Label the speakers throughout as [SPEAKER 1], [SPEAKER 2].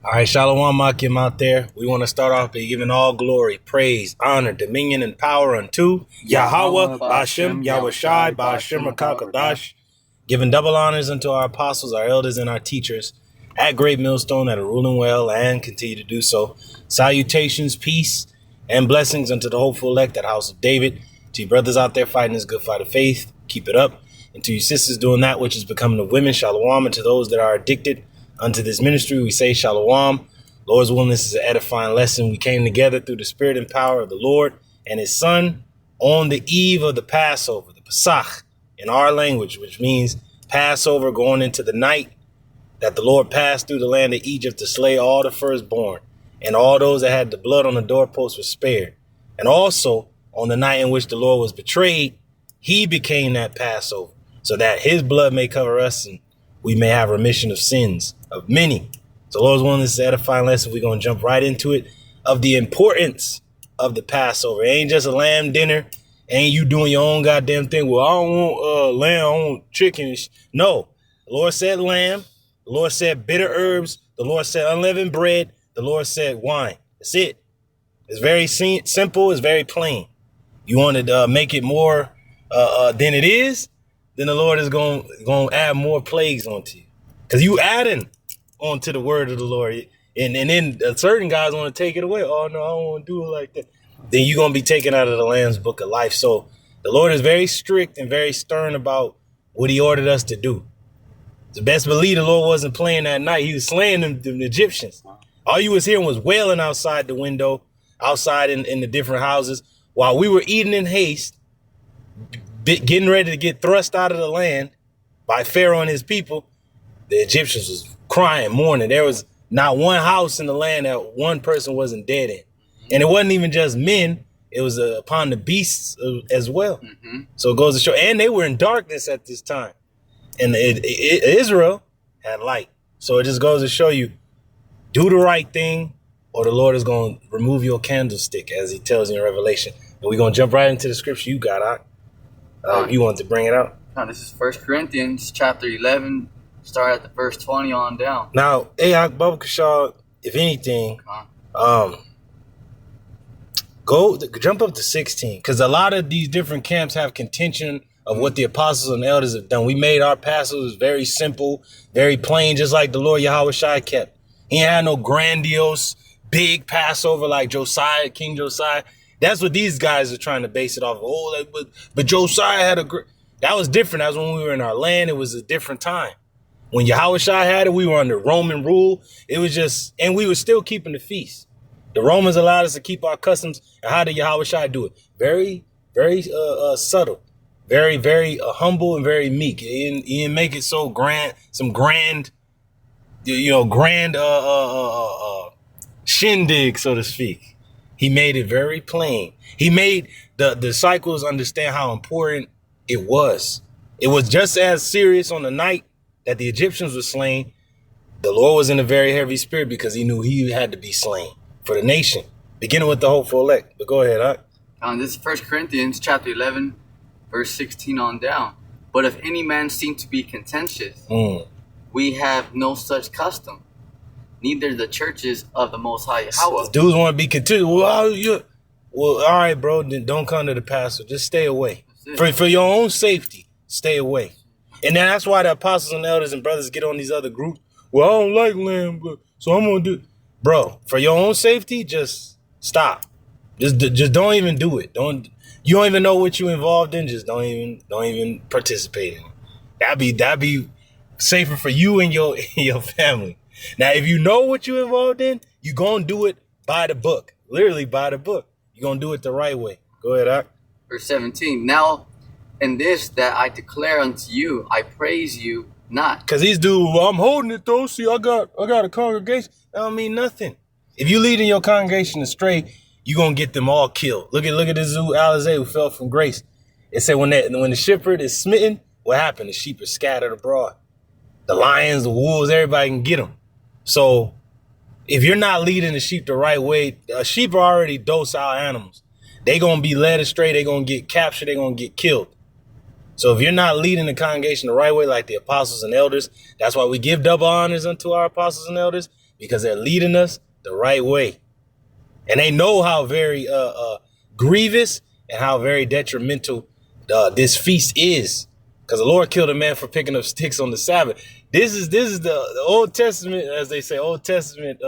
[SPEAKER 1] All right, Shalawam Akim out there. We want to start off by giving all glory, praise, honor, dominion, and power unto YAHAWAH, BAHASHAM, YAHAWASHI, BAHASHAM, QADASH. Giving double honors unto our apostles, our elders, and our teachers at Great Millstone that are ruling well and continue to do so. Salutations, peace, and blessings unto the hopeful elect at House of David. To you brothers out there fighting this good fight of faith, keep it up. And to you sisters doing that which is becoming of women, Shalawam. And to those that are addicted unto this ministry, we say Shalawam. Lord's willing, this is an edifying lesson. We came together through the spirit and power of the Lord and his son on the eve of the Passover, the Pesach in our language, which means Passover, going into the night that the Lord passed through the land of Egypt to slay all the firstborn, and all those that had the blood on the doorpost were spared. And also on the night in which the Lord was betrayed, he became that Passover so that his blood may cover us and we may have remission of sins of many. So Lord's willing, this is an edifying lesson. We're going to jump right into it of the importance of the Passover. It ain't just a lamb dinner. Ain't you doing your own goddamn thing. Well, I don't want lamb, I want chicken. No, the Lord said lamb. The Lord said bitter herbs. The Lord said unleavened bread. The Lord said wine. That's it. It's very simple. It's very plain. You want to make it more than it is, then the Lord is going to add more plagues onto you. Because you adding onto the word of the Lord. And then certain guys want to take it away. Oh, no, I don't want to do it like that. Then you're going to be taken out of the Lamb's book of life. So the Lord is very strict and very stern about what he ordered us to do. The best believe the Lord wasn't playing that night. He was slaying them Egyptians. All you was hearing was wailing outside the window, outside in the different houses, while we were eating in haste, getting ready to get thrust out of the land by Pharaoh and his people. The Egyptians was crying, mourning. There was not one house in the land that one person wasn't dead in. And it wasn't even just men. It was upon the beasts as well. Mm-hmm. So it goes to show. And they were in darkness at this time. And Israel had light. So it just goes to show you, do the right thing, or the Lord is going to remove your candlestick, as he tells you in Revelation. And we're going to jump right into the scripture you got, if you want to bring it out.
[SPEAKER 2] Now, this is 1 Corinthians chapter 11, start at the verse 20 on down.
[SPEAKER 1] Now, Baba Kashal, if anything, jump up to 16, because a lot of these different camps have contention of what the apostles and elders have done. We made our Passovers very simple, very plain, just like the Lord YAHAWASHI kept. He ain't had no grandiose, big Passover like Josiah, King Josiah. That's what these guys are trying to base it off of. Oh, but Josiah had that was different. That was when we were in our land. It was a different time. When YAHAWASHI had it, we were under Roman rule. It was just, and we were still keeping the feast. The Romans allowed us to keep our customs. And how did YAHAWASHI do it? Very, very subtle. Very, very humble and very meek. He didn't make it so grand, some grand, shindig, so to speak. He made it very plain. He made the disciples understand how important it was. It was just as serious on the night that the Egyptians were slain. The Lord was in a very heavy spirit because he knew he had to be slain for the nation, beginning with the hopeful elect. But go ahead,
[SPEAKER 2] This is 1 Corinthians chapter 11, verse 16 on down. But if any man seem to be contentious, we have no such custom, neither the churches of the Most High YAHAWAH.
[SPEAKER 1] Dudes want to be contentious. Well, all right, bro, then don't come to the pastor. Just stay away. For your own safety, stay away. And then that's why the apostles and elders and brothers get on these other groups. Well, I don't like lamb, so I'm going to do. Bro, for your own safety, just stop. Just don't even do it. You don't even know what you involved in. Just don't even participate in it. That'd be safer for you and your family. Now, if you know what you involved in, you're gonna do it by the book. Literally by the book. You're gonna do it the right way. Go ahead, Ak.
[SPEAKER 2] Verse 17. Now, in this that I declare unto you, I praise you not.
[SPEAKER 1] Because these dudes, well, I'm holding it though. See, I got a congregation. That don't mean nothing. If you leading your congregation astray, you're going to get them all killed. Look at this Zu Alizé who fell from grace. It said when the shepherd is smitten, what happened? The sheep are scattered abroad. The lions, the wolves, everybody can get them. So if you're not leading the sheep the right way, sheep are already docile animals. They're going to be led astray. They're going to get captured. They're going to get killed. So if you're not leading the congregation the right way, like the apostles and elders, that's why we give double honors unto our apostles and elders. because they're leading us the right way. And they know how very grievous and how very detrimental this feast is. Because the Lord killed a man for picking up sticks on the Sabbath. This is the Old Testament, as they say, Old Testament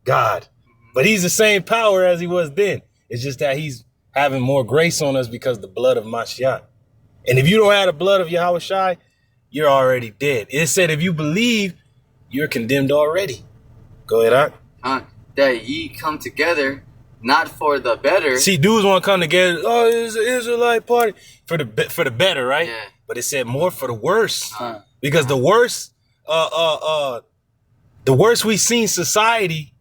[SPEAKER 1] God. But he's the same power as he was then. It's just that he's having more grace on us because of the blood of Mashiach. And if you don't have the blood of YAHAWASHI, you're already dead. It said if you believe, you're condemned already. Go ahead,
[SPEAKER 2] that ye come together, not for the better.
[SPEAKER 1] See, dudes want to come together. Oh, it's an Israelite party for the better, right?
[SPEAKER 2] Yeah.
[SPEAKER 1] But it said more for the worse, because the worst we seen society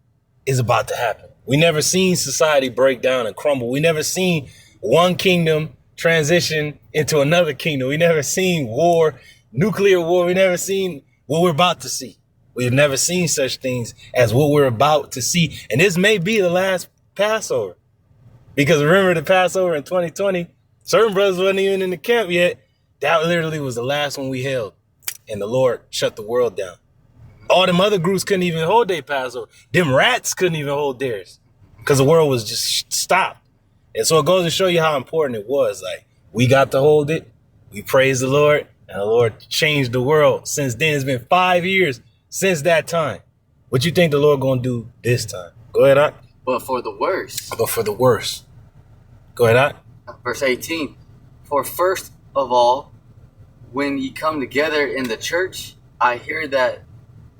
[SPEAKER 1] is about to happen. We never seen society break down and crumble. We never seen one kingdom transition into another kingdom. We never seen war, nuclear war. We never seen what we're about to see. We've never seen such things as what we're about to see. And this may be the last Passover. Because remember the Passover in 2020, certain brothers wasn't even in the camp yet. That literally was the last one we held. And the Lord shut the world down. All them other groups couldn't even hold their Passover. Them rats couldn't even hold theirs. Because the world was just stopped. And so it goes to show you how important it was. Like, we got to hold it. We praise the Lord. And the Lord changed the world. Since then, it's been 5 years since that time. What you think the Lord going to do this time? Go ahead, Ak.
[SPEAKER 2] But for the worse.
[SPEAKER 1] But for the worse. Go ahead, Ak.
[SPEAKER 2] Verse 18. For first of all, when ye come together in the church, I hear that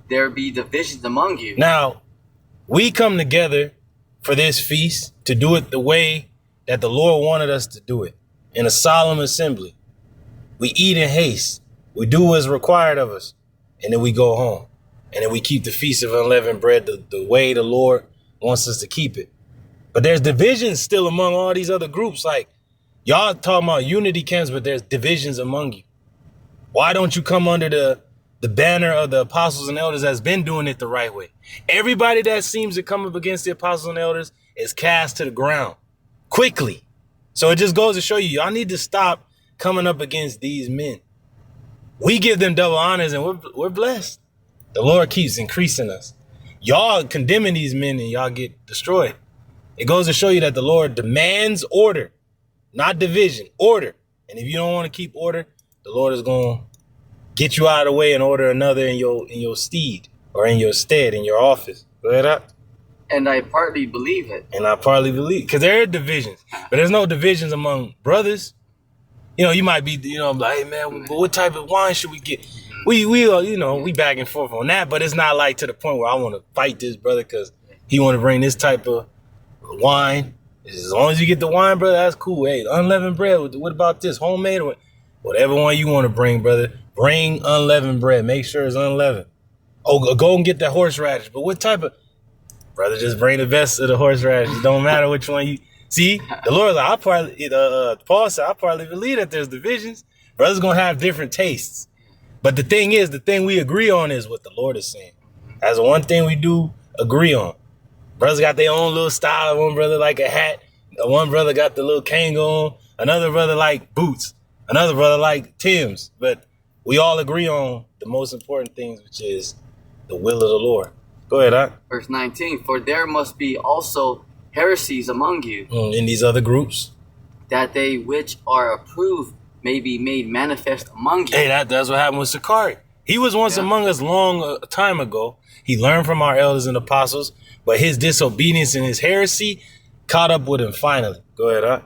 [SPEAKER 2] there be divisions among you.
[SPEAKER 1] Now, we come together for this feast to do it the way that the Lord wanted us to do it, in a solemn assembly. We eat in haste. We do what's required of us, and then we go home. And then we keep the feast of unleavened bread the way the Lord wants us to keep it. But there's divisions still among all these other groups. Like, y'all talking about unity camps, but there's divisions among you. Why don't you come under the banner of the apostles and elders that's been doing it the right way? Everybody that seems to come up against the apostles and elders is cast to the ground quickly. So it just goes to show you, y'all need to stop coming up against these men. We give them double honors and we're blessed. The Lord keeps increasing us. Y'all condemning these men and y'all get destroyed. It goes to show you that the Lord demands order, not division, order. And if you don't want to keep order, the Lord is going to get you out of the way and order another in your stead or in your stead, in your office. Go ahead, Ak.
[SPEAKER 2] And I partly believe it.
[SPEAKER 1] And I partly believe, because there are divisions, but there's no divisions among brothers. You know, you might be, like, hey, man, what type of wine should we get? We back and forth on that, but it's not like to the point where I want to fight this brother because he want to bring this type of wine. As long as you get the wine, brother, that's cool. Hey, unleavened bread, what about this? Homemade? Whatever one you want to bring, brother. Bring unleavened bread. Make sure it's unleavened. Oh, go and get that horseradish. But what type of... Brother, just bring the best of the horseradish. It don't matter which one you... See, the Lord's like, Paul said, I partly believe that there's divisions. Brothers going to have different tastes. But the thing is, the thing we agree on is what the Lord is saying. That's the one thing we do agree on. Brothers got their own little style. One brother like a hat. One brother got the little Kangol on. Another brother like boots. Another brother like Tim's. But we all agree on the most important things, which is the will of the Lord. Go ahead, Ak.
[SPEAKER 2] Verse 19. For there must be also heresies among you.
[SPEAKER 1] In these other groups.
[SPEAKER 2] That they which are approved may be made manifest among you.
[SPEAKER 1] Hey, that's what happened with Sakari. He was once among us long time ago. He learned from our elders and apostles, but his disobedience and his heresy caught up with him finally. Go ahead,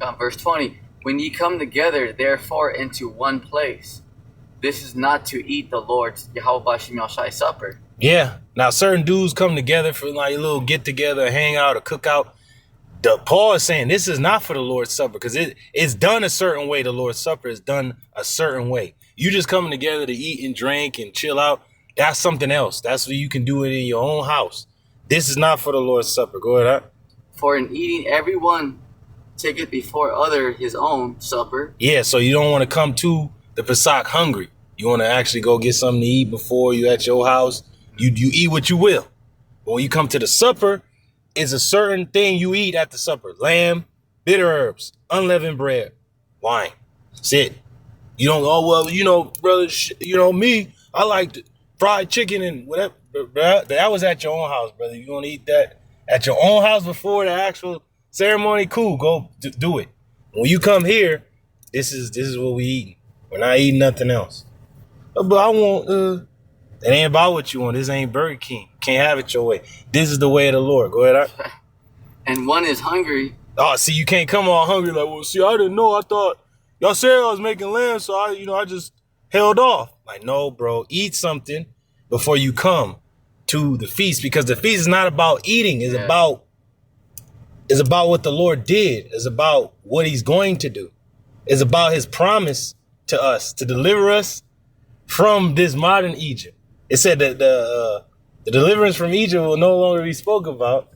[SPEAKER 1] Ak.
[SPEAKER 2] Verse 20. When ye come together, therefore, into one place, this is not to eat the Lord's YAHAWASHI supper.
[SPEAKER 1] Yeah. Now, certain dudes come together for like a little get together, hang out, or cook out. Paul is saying this is not for the Lord's Supper because it's done a certain way. The Lord's Supper is done a certain way. You just coming together to eat and drink and chill out. That's something else. That's where you can do it in your own house. This is not for the Lord's Supper. Go ahead, Ak.
[SPEAKER 2] For in eating, everyone taketh before other his own supper.
[SPEAKER 1] Yeah, so you don't want to come to the Pesach hungry. You want to actually go get something to eat before you at your house. You eat what you will. But when you come to the supper, it's a certain thing you eat at the supper. Lamb, bitter herbs, unleavened bread, wine. That's it. You don't, brother, me, I like fried chicken and whatever. that was at your own house, brother. You gonna eat that at your own house before the actual ceremony? Cool, go do it. When you come here, this is what we eating. We're not eating nothing else. But I want it ain't about what you want. This ain't Burger King. Can't have it your way. This is the way of the Lord. Go ahead.
[SPEAKER 2] And one is hungry.
[SPEAKER 1] Oh, see, you can't come all hungry like, well, see, I didn't know. I thought y'all said I was making lamb, so I just held off. Like, no, bro, eat something before you come to the feast, because the feast is not about eating. It's about what the Lord did. It's about what he's going to do. It's about his promise to us to deliver us from this modern Egypt. It said that the deliverance from Egypt will no longer be spoken about,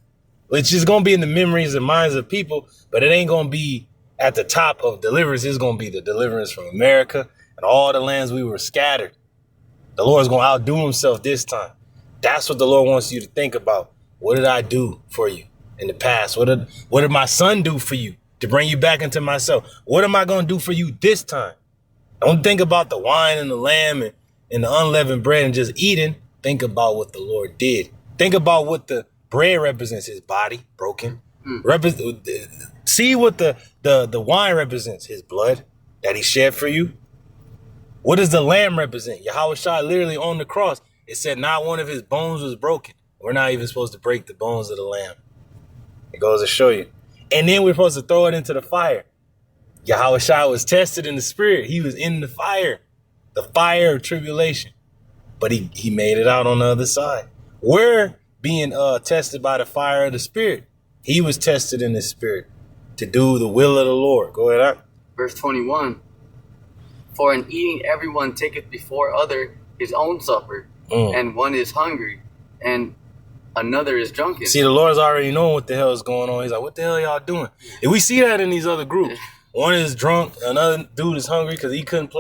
[SPEAKER 1] which is going to be in the memories and minds of people, but it ain't going to be at the top of deliverance. It's going to be the deliverance from America and all the lands we were scattered. The Lord's going to outdo himself this time. That's what the Lord wants you to think about. What did I do for you in the past? What did my son do for you to bring you back into myself? What am I going to do for you this time? Don't think about the wine and the lamb and the unleavened bread and just eating. Think about what the Lord did. Think about what the bread represents, his body broken. See what the wine represents, his blood that he shed for you. What does the lamb represent? YAHAWASHI literally on the cross. It said not one of his bones was broken. We're not even supposed to break the bones of the lamb. It goes to show you. And then we're supposed to throw it into the fire. YAHAWASHI was tested in the spirit. He was in the fire of tribulation. But he made it out on the other side. We're being tested by the fire of the spirit. He was tested in the spirit to do the will of the Lord. Go ahead.
[SPEAKER 2] Verse 21. For in eating everyone taketh before other his own supper, and one is hungry, and another is drunken.
[SPEAKER 1] See, the Lord's already knowing what the hell is going on. He's like, what the hell y'all doing? And we see that in these other groups. One is drunk, another dude is hungry because he couldn't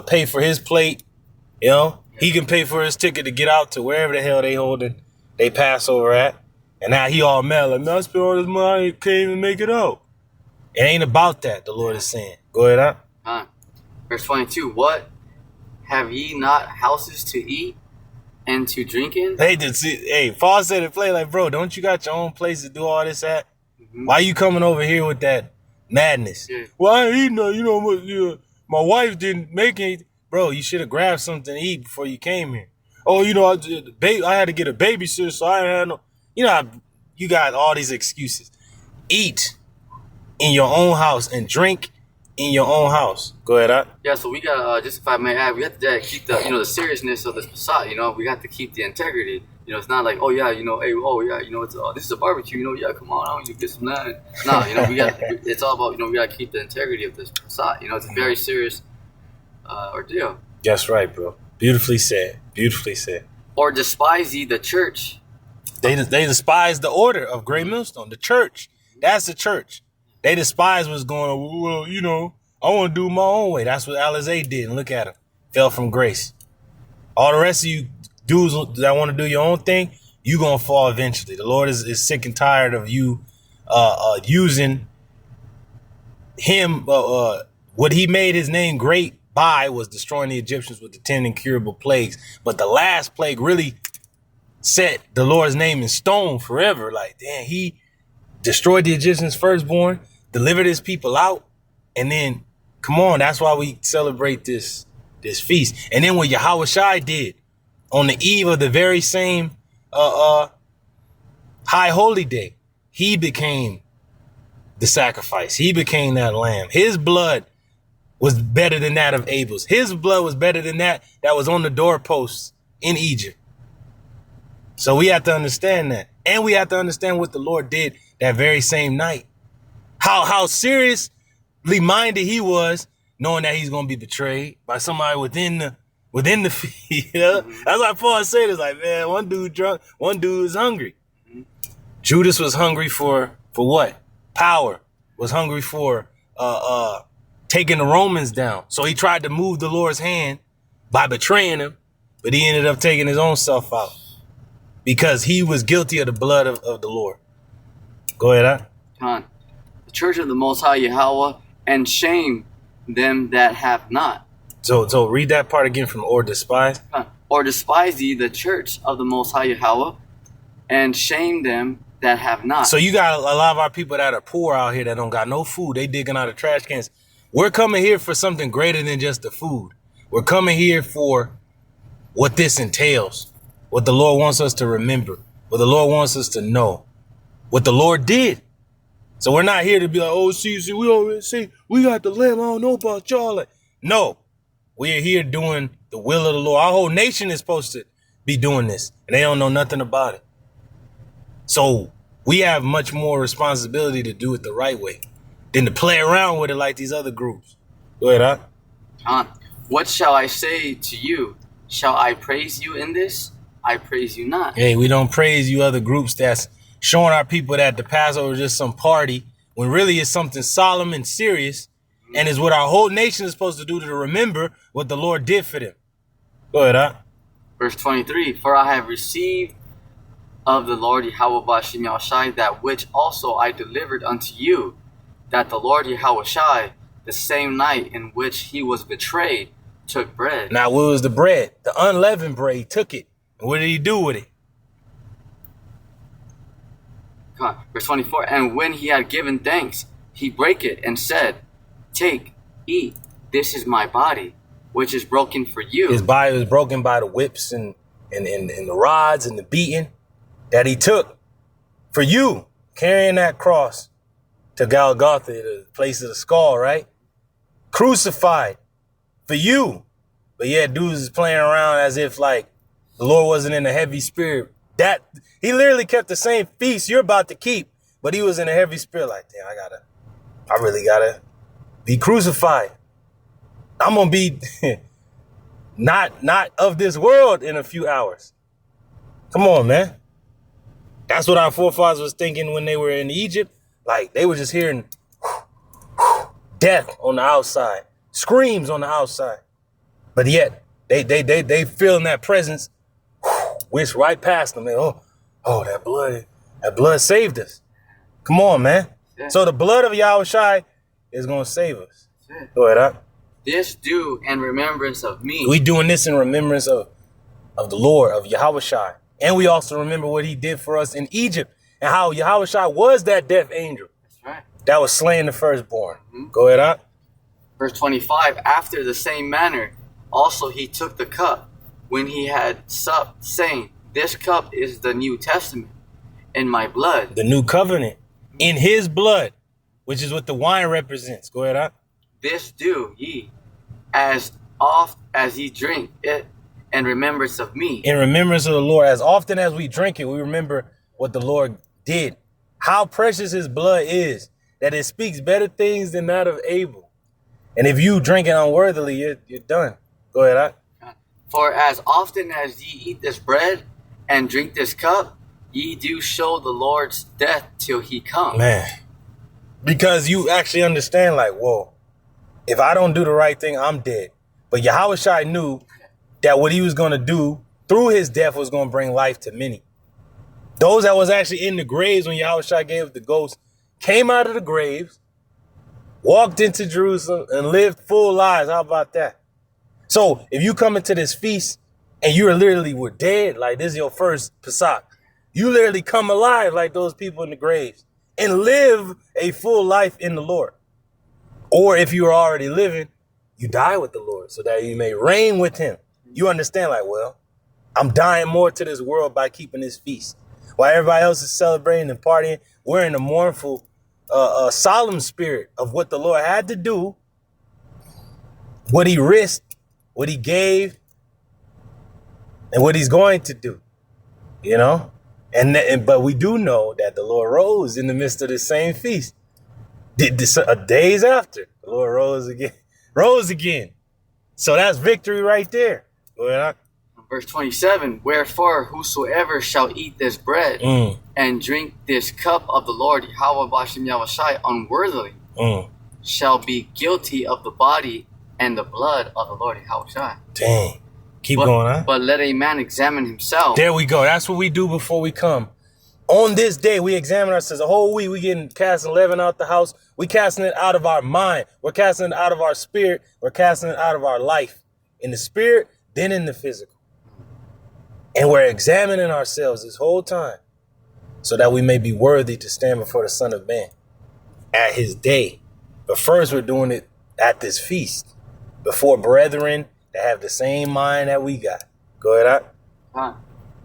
[SPEAKER 1] pay for his plate. You know, he can pay for his ticket to get out to wherever the hell they holding they Passover at. And now he all mad, like, man, I spent all this money, I can't even make it out. It ain't about that, the Lord is saying. Go ahead,
[SPEAKER 2] Verse 22, what? Have ye not houses to eat and to drink in?
[SPEAKER 1] Hey, Paul said it play like, bro, don't you got your own place to do all this at? Why you coming over here with that madness? Well, I ain't eating nothing, my wife didn't make anything. Bro, you should have grabbed something to eat before you came here. Oh, I had to get a babysitter, so I had no, you got all these excuses. Eat in your own house and drink in your own house. Go ahead,
[SPEAKER 2] Yeah, so we got, just if I may add, we have to keep the, the seriousness of this Passat, we have to keep the integrity. It's not like, oh yeah, this is a barbecue, yeah, come on, you get some that. No, it's all about, we got to keep the integrity of this Passat. It's a very serious ordeal.
[SPEAKER 1] That's right, bro. Beautifully said. Beautifully said.
[SPEAKER 2] Or despise ye the church.
[SPEAKER 1] They despise the order of Great Millstone, the church. That's the church. They despise what's going on. Well, I want to do my own way. That's what Alizé did. And look at him. Fell from grace. All the rest of you dudes that want to do your own thing, you going to fall eventually. The Lord is sick and tired of you using him. What he made his name great by was destroying the Egyptians with the 10 incurable plagues. But the last plague really set the Lord's name in stone forever. Like, damn, he destroyed the Egyptians' firstborn, delivered his people out, and then, come on, that's why we celebrate this feast. And then what YAHAWASHI did on the eve of the very same high holy day, he became the sacrifice. He became that lamb. His blood was better than that of Abel's. His blood was better than that was on the doorposts in Egypt. So we have to understand that. And we have to understand what the Lord did that very same night. How seriously minded he was, knowing that he's going to be betrayed by somebody within the feast. That's why Paul said, it's like, man, one dude drunk, one dude is hungry. Judas was hungry for what? Power. Was hungry for taking the Romans down. So he tried to move the Lord's hand by betraying him, but he ended up taking his own self out because he was guilty of the blood of the Lord. Go ahead,
[SPEAKER 2] The church of the Most High YAHAWAH, and shame them that have not.
[SPEAKER 1] So read that part again from or despise.
[SPEAKER 2] Or despise ye the church of the Most High Yahawah, and shame them that have not.
[SPEAKER 1] So you got a lot of our people that are poor out here that don't got no food. They digging out of trash cans. We're coming here for something greater than just the food. We're coming here for what this entails, what the Lord wants us to remember, what the Lord wants us to know, what the Lord did. So we're not here to be like, oh, see, we got the lamb. I don't know about y'all. Like, no, we are here doing the will of the Lord. Our whole nation is supposed to be doing this, and they don't know nothing about it. So we have much more responsibility to do it the right way than to play around with it like these other groups. Go ahead, huh?
[SPEAKER 2] What shall I say to you? Shall I praise you in this? I praise you not.
[SPEAKER 1] Hey, we don't praise you other groups that's showing our people that the Passover is just some party when really it's something solemn and serious, and is what our whole nation is supposed to do to remember what the Lord did for them. Go ahead, huh?
[SPEAKER 2] Verse 23, for I have received of the Lord YAHAWASHI that which also I delivered unto you, that the Lord YAHAWASHI, the same night in which he was betrayed, took bread.
[SPEAKER 1] Now, what was the bread? The unleavened bread. He took it. And what did he do with it?
[SPEAKER 2] Verse 24, and when he had given thanks, he brake it and said, take, eat, this is my body, which is broken for you.
[SPEAKER 1] His body was broken by the whips and the rods and the beating that he took for you, carrying that cross to Golgotha, the place of the skull, right? Crucified for you. But yet dudes is playing around as if like the Lord wasn't in a heavy spirit. That he literally kept the same feast you're about to keep, but he was in a heavy spirit like, damn, I really gotta be crucified. I'm gonna be not of this world in a few hours. Come on, man. That's what our forefathers was thinking when they were in Egypt. Like they were just hearing death on the outside, screams on the outside. But yet they feeling that presence, which right past them. Oh, that blood saved us. Come on, man. Yeah. So the blood of Yahawashi is gonna save us. Yeah. Go ahead, huh?
[SPEAKER 2] This do in remembrance of me.
[SPEAKER 1] We doing this in remembrance of the Lord, of Yahawashi. And we also remember what he did for us in Egypt and how Yahawashi was that death angel.
[SPEAKER 2] That's right.
[SPEAKER 1] That was slaying the firstborn. Go ahead, huh?
[SPEAKER 2] Verse 25, after the same manner, also he took the cup when he had supped, saying, this cup is the New Testament in my blood.
[SPEAKER 1] The new covenant in his blood, which is what the wine represents. Go ahead, huh?
[SPEAKER 2] This do ye as oft as ye drink it in remembrance of me.
[SPEAKER 1] In remembrance of the Lord. As often as we drink it, we remember what the Lord did. How precious his blood is, that it speaks better things than that of Abel. And if you drink it unworthily, you're done. Go ahead, huh?
[SPEAKER 2] For as often as ye eat this bread and drink this cup, ye do show the Lord's death till he come.
[SPEAKER 1] Man, because you actually understand like, whoa, if I don't do the right thing, I'm dead. But Yahawashi knew that what he was going to do through his death was going to bring life to many. Those that was actually in the graves when Yahawashi gave the ghost came out of the graves, walked into Jerusalem, and lived full lives. How about that? So if you come into this feast and you literally were dead, like this is your first Pesach, you literally come alive like those people in the graves and live a full life in the Lord. Or if you are already living, you die with the Lord so that you may reign with him. You understand like, well, I'm dying more to this world by keeping this feast. While everybody else is celebrating and partying, we're in a mournful, solemn spirit of what the Lord had to do, what he risked, what he gave, and what he's going to do, you know? But we do know that the Lord rose in the midst of this same feast. Days after, the Lord rose again. So that's victory right there. Go ahead.
[SPEAKER 2] Verse 27, wherefore whosoever shall eat this bread and drink this cup of the Lord YAHAWASHI unworthily shall be guilty of the body and the blood of the Lord YAHAWASHI.
[SPEAKER 1] Dang. Keep going, huh?
[SPEAKER 2] But let a man examine himself.
[SPEAKER 1] There we go. That's what we do before we come. On this day, we examine ourselves. A whole week, we getting casting leaven out the house. We casting it out of our mind. We're casting it out of our spirit. We're casting it out of our life. In the spirit, then in the physical. And we're examining ourselves this whole time so that we may be worthy to stand before the Son of Man at his day. But first, we're doing it at this feast before brethren that have the same mind that we got. Go ahead,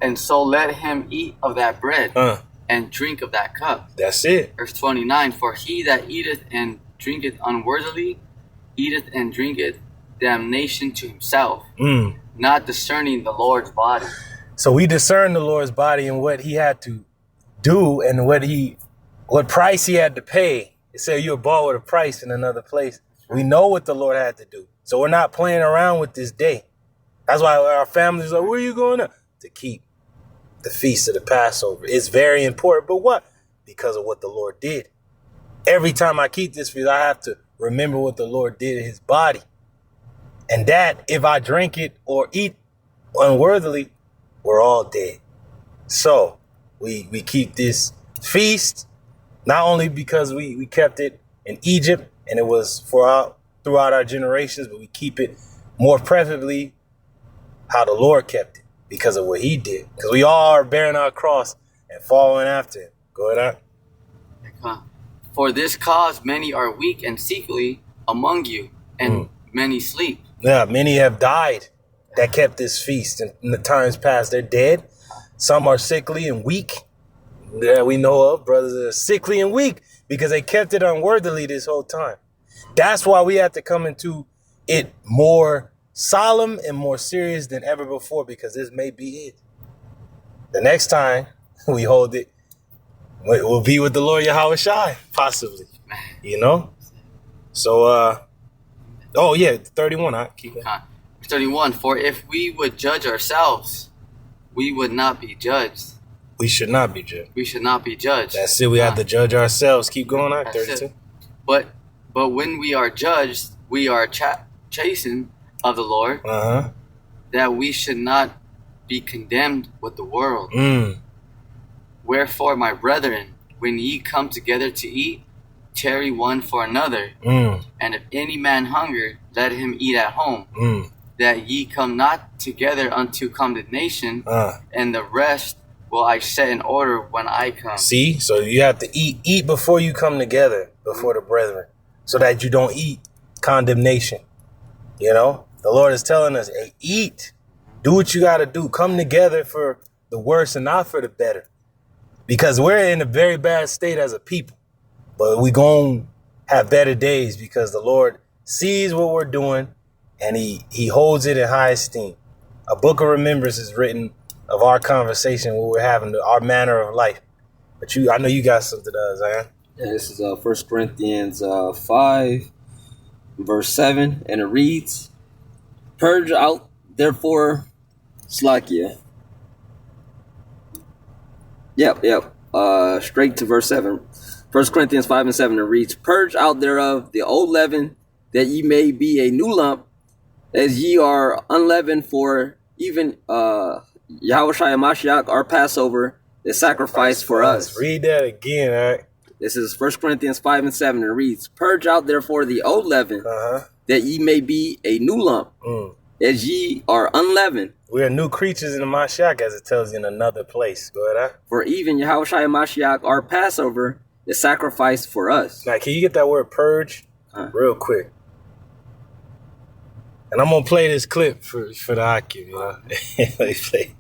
[SPEAKER 2] and so let him eat of that bread and drink of that cup.
[SPEAKER 1] That's it.
[SPEAKER 2] Verse 29, for he that eateth and drinketh unworthily, eateth and drinketh damnation to himself, not discerning the Lord's body.
[SPEAKER 1] So we discern the Lord's body and what he had to do and what price he had to pay. It said you're bought with a price in another place. We know what the Lord had to do. So we're not playing around with this day. That's why our families are like, where are you going to keep the feast of the Passover? It's very important. But what? Because of what the Lord did. Every time I keep this feast, I have to remember what the Lord did in his body. And that if I drink it or eat unworthily, we're all dead. So we keep this feast, not only because we kept it in Egypt and it was throughout our generations, but we keep it more preferably how the Lord kept it because of what he did. Because we all are bearing our cross and following after him. Go ahead.
[SPEAKER 2] For this cause many are weak and sickly among you, and many sleep.
[SPEAKER 1] Yeah, many have died that kept this feast in the times past. They're dead. Some are sickly and weak. Yeah, we know of brothers that are sickly and weak because they kept it unworthily this whole time. That's why we have to come into it more solemn and more serious than ever before, because this may be it. The next time we hold it, we'll be with the Lord YAHAWASHI, possibly, you know? So, 31, I keep it.
[SPEAKER 2] 31, for if we would judge ourselves, we would not be judged.
[SPEAKER 1] We should not be judged.
[SPEAKER 2] We should not be judged.
[SPEAKER 1] That's it. We have to judge ourselves. Keep going on. 32.
[SPEAKER 2] But when we are judged, we are chastened of the Lord, that we should not be condemned with the world. Wherefore, my brethren, when ye come together to eat, tarry one for another. And if any man hunger, let him eat at home, that ye come not together unto condemnation, and the rest will I set in order when I come.
[SPEAKER 1] See, so you have to eat before you come together before the brethren, so that you don't eat condemnation. You know, the Lord is telling us, hey, eat, do what you got to do, come together for the worse and not for the better, because we're in a very bad state as a people, but we gonna have better days because the Lord sees what we're doing and he holds it in high esteem. A book of remembrance is written of our conversation, what we're having, our manner of life. But I know you got something to us, Zion.
[SPEAKER 3] Yeah, this is 1 Corinthians 5, verse 7, and it reads, Purge out, therefore, Slakia. Straight to verse 7. 1 Corinthians 5 and 7, it reads, Purge out thereof the old leaven, that ye may be a new lump, as ye are unleavened, for even YAHAWASHI and Mashiach, our Passover, is sacrificed for us.
[SPEAKER 1] Read that again, all right?
[SPEAKER 3] This is 1 Corinthians 5 and 7, and it reads, Purge out therefore the old leaven, that ye may be a new lump, as ye are unleavened.
[SPEAKER 1] We are new creatures in the Mashiach, as it tells you in another place. Go ahead.
[SPEAKER 3] For even YAHAWASHI and Mashiach, our Passover, is sacrificed for us.
[SPEAKER 1] Now, can you get that word purge real quick? And I'm going to play this clip for the Hakim, you know? Let me play.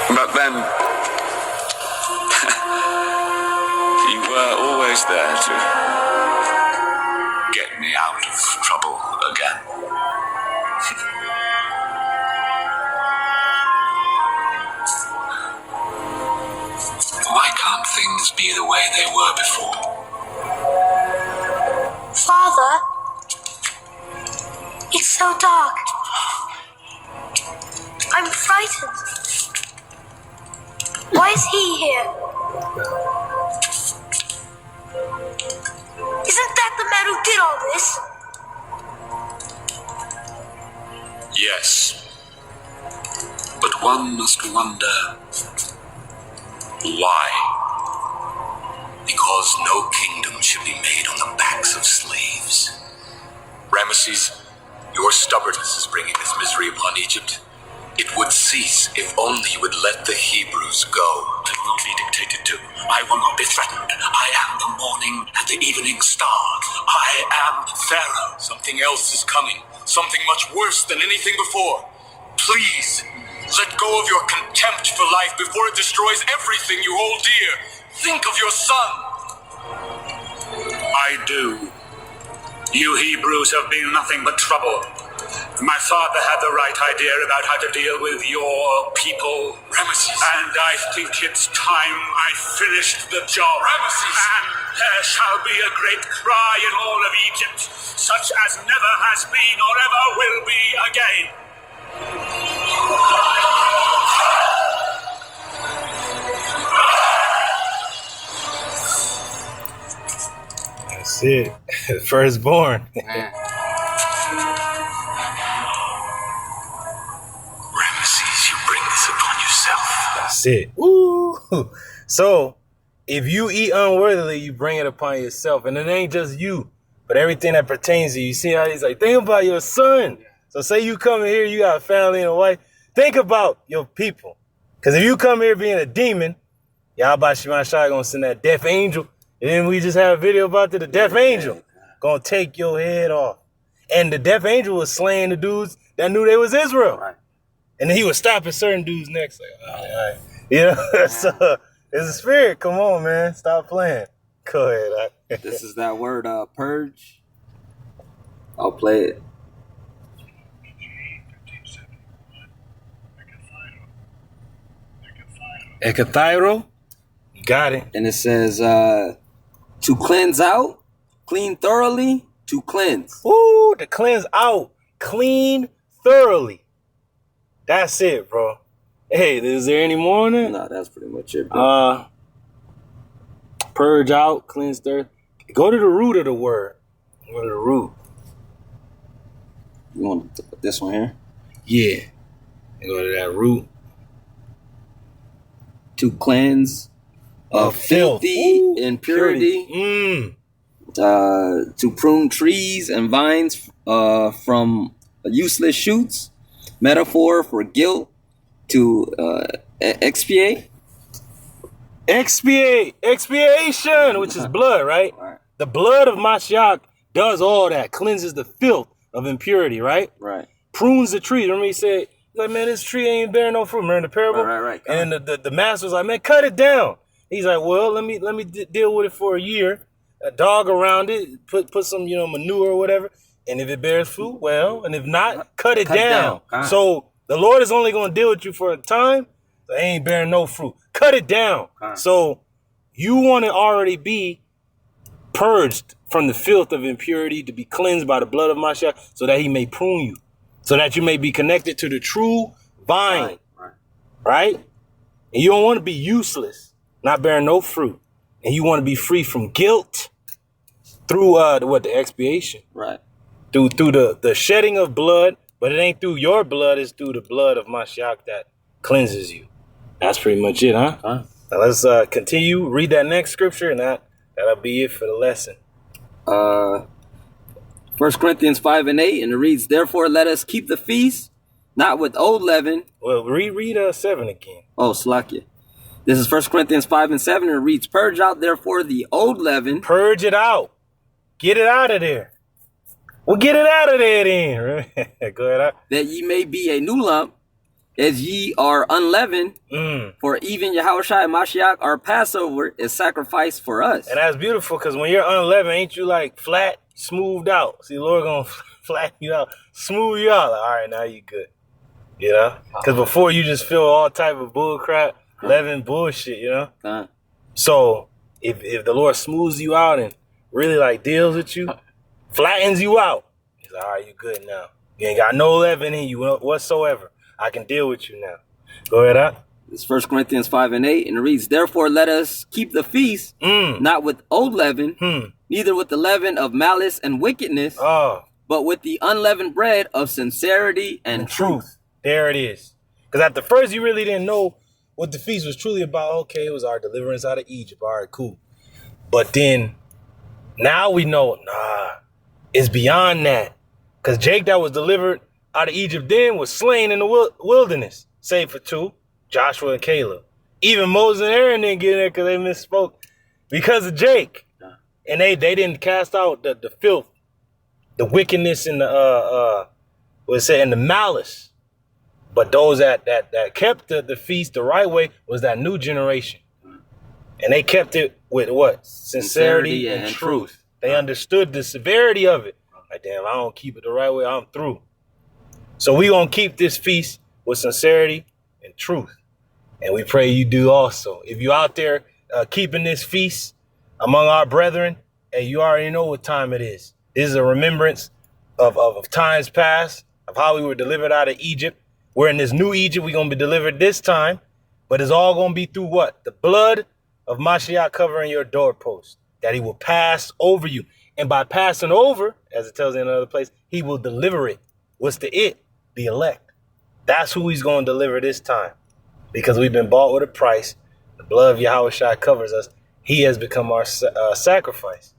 [SPEAKER 4] But then, you were always there to get me out of trouble again. Why can't things be the way they were before?
[SPEAKER 5] Father, it's so dark. I'm frightened. Why is he here? Isn't that the man who did all this?
[SPEAKER 4] Yes. But one must wonder why. Because no kingdom should be made on the backs of slaves. Ramesses, your stubbornness is bringing this misery upon Egypt. It would cease if only you would let the Hebrews go. I will not be dictated to. I will not be threatened. I am the morning and the evening star. I am Pharaoh. Something else is coming. Something much worse than anything before. Please, let go of your contempt for life before it destroys everything you hold dear. Think of your son.
[SPEAKER 6] I do. You Hebrews have been nothing but trouble. My father had the right idea about how to deal with your people.
[SPEAKER 4] Ramesses.
[SPEAKER 6] And I think it's time I finished the job.
[SPEAKER 4] Ramesses.
[SPEAKER 6] And there shall be a great cry in all of Egypt, such as never has been or ever will be again.
[SPEAKER 1] That's it. Firstborn.
[SPEAKER 2] Man.
[SPEAKER 4] Ramesses, you bring this upon yourself.
[SPEAKER 1] That's it. Woo! So, if you eat unworthily, you bring it upon yourself. And it ain't just you, but everything that pertains to you. You see how he's like, think about your son. So say you come in here, you got a family and a wife. Think about your people. Because if you come here being a demon, YAHAWASHI gonna send that death angel. And then we just have a video about the death angel gonna take your head off. And the death angel was slaying the dudes that knew they was Israel.
[SPEAKER 3] Right.
[SPEAKER 1] And then he would stop at certain dudes' necks. Like, all right. You know, so it's a spirit. Come on, man. Stop playing. Go ahead.
[SPEAKER 3] This is that word, purge. I'll play it.
[SPEAKER 1] Ekathyro. You got it.
[SPEAKER 3] And it says, to cleanse out, clean thoroughly, to cleanse.
[SPEAKER 1] Ooh, to cleanse out. Clean thoroughly. That's it, bro. Hey, is there any more on it?
[SPEAKER 3] No, that's pretty much it, bro.
[SPEAKER 1] Purge out, cleanse thoroughly. Go to the root of the word. Go to the root.
[SPEAKER 3] You want to put this one here?
[SPEAKER 1] Yeah. Go to that root.
[SPEAKER 3] To cleanse of filthy impurity. To prune trees and vines from useless shoots. Metaphor for guilt. To expiate.
[SPEAKER 1] Expiation, which is blood, right?
[SPEAKER 3] Right.
[SPEAKER 1] The blood of Mashiach does all that, cleanses the filth of impurity, right?
[SPEAKER 3] Right.
[SPEAKER 1] Prunes the tree. Remember he said, like, man, this tree ain't bearing no fruit. Remember the parable?
[SPEAKER 3] Right.
[SPEAKER 1] And the master was like, man, cut it down. He's like, well, let me deal with it for a year. A dog around it, put some, manure or whatever. And if it bears fruit, well, and if not, cut it down. So the Lord is only going to deal with you for a time. So it ain't bearing no fruit. Cut it down. So you want to already be purged from the filth of impurity, to be cleansed by the blood of Mashiach, so that he may prune you, so that you may be connected to the true vine, right? And you don't want to be useless, not bearing no fruit. And you want to be free from guilt through the expiation,
[SPEAKER 3] Right.
[SPEAKER 1] Through the shedding of blood, but it ain't through your blood, it's through the blood of Mashiach that cleanses you. That's pretty much it, huh? Now let's continue. Read that next scripture, and that'll be it for the lesson.
[SPEAKER 3] 1 Corinthians 5:8, and it reads, therefore let us keep the feast, not with old leaven.
[SPEAKER 1] Well, read 7 again.
[SPEAKER 3] Oh, Slakia. This is 1 Corinthians 5:7, and it reads, purge out therefore the old leaven.
[SPEAKER 1] Purge it out. Get it out of there. Well, get it out of there then. Go ahead.
[SPEAKER 3] That ye may be a new lump, as ye are unleavened. For even Yahawashi and Mashiach, our Passover, is sacrificed for us.
[SPEAKER 1] And that's beautiful, because when you're unleavened, ain't you like flat, smoothed out? See, the Lord gonna flatten you out, smooth you out. Like, all right, now you good. You know? Because before you just feel all type of bull crap, leaven bullshit, you know? So if the Lord smooths you out and really like deals with you, flattens you out, he's like, all right, you good now. You ain't got no leaven in you whatsoever. I can deal with you now. Go ahead, up.
[SPEAKER 3] It's 1 Corinthians 5:8, and it reads, therefore let us keep the feast, not with old leaven, neither with the leaven of malice and wickedness, but with the unleavened bread of sincerity and truth.
[SPEAKER 1] There it is. Because at the first, you really didn't know what the feast was truly about. Okay, it was our deliverance out of Egypt. All right, cool. But then, now we know, it's beyond that. Because Jake that was delivered out of Egypt then was slain in the wilderness, save for two, Joshua and Caleb. Even Moses and Aaron didn't get in there because they misspoke because of Jake. And they didn't cast out the filth, the wickedness, and the and the malice. But those that kept the feast the right way was that new generation. And they kept it with what? Sincerity and truth. They understood the severity of it. Like, damn, I don't keep it the right way, I'm through. So we gonna keep this feast with sincerity and truth. And we pray you do also. If you out there keeping this feast among our brethren, hey, you already know what time it is. This is a remembrance of times past, of how we were delivered out of Egypt. We're in this new Egypt. We're going to be delivered this time, but it's all going to be through what? The blood of Mashiach covering your doorpost, that he will pass over you. And by passing over, as it tells in another place, he will deliver it. What's the it? The elect. That's who he's going to deliver this time, because we've been bought with a price. The blood of Yahawashi covers us. He has become our sacrifice.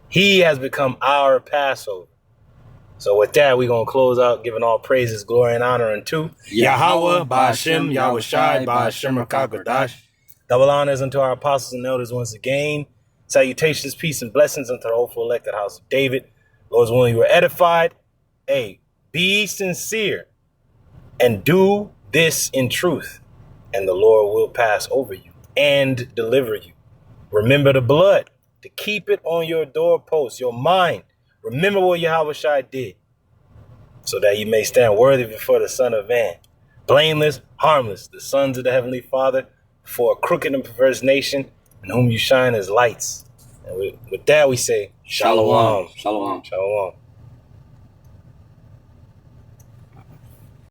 [SPEAKER 1] He has become our Passover. So with that, we're going to close out giving all praises, glory, and honor unto
[SPEAKER 3] YAHAWAH,
[SPEAKER 1] BAHASHAM, YAHAWASHI, BAHASHAM, QADASH. Double honors unto our apostles and elders once again. Salutations, peace, and blessings unto the hopeful elected house of David. Lord's willing, you were edified. Hey, be sincere and do this in truth, and the Lord will pass over you and deliver you. Remember the blood, to keep it on your doorpost, your mind. Remember what Yahawashi did, so that you may stand worthy before the Son of Man, blameless, harmless, the sons of the Heavenly Father, for a crooked and perverse nation, in whom you shine as lights. And with that we say, Shalawam.
[SPEAKER 3] Shalawam.
[SPEAKER 1] Shalawam.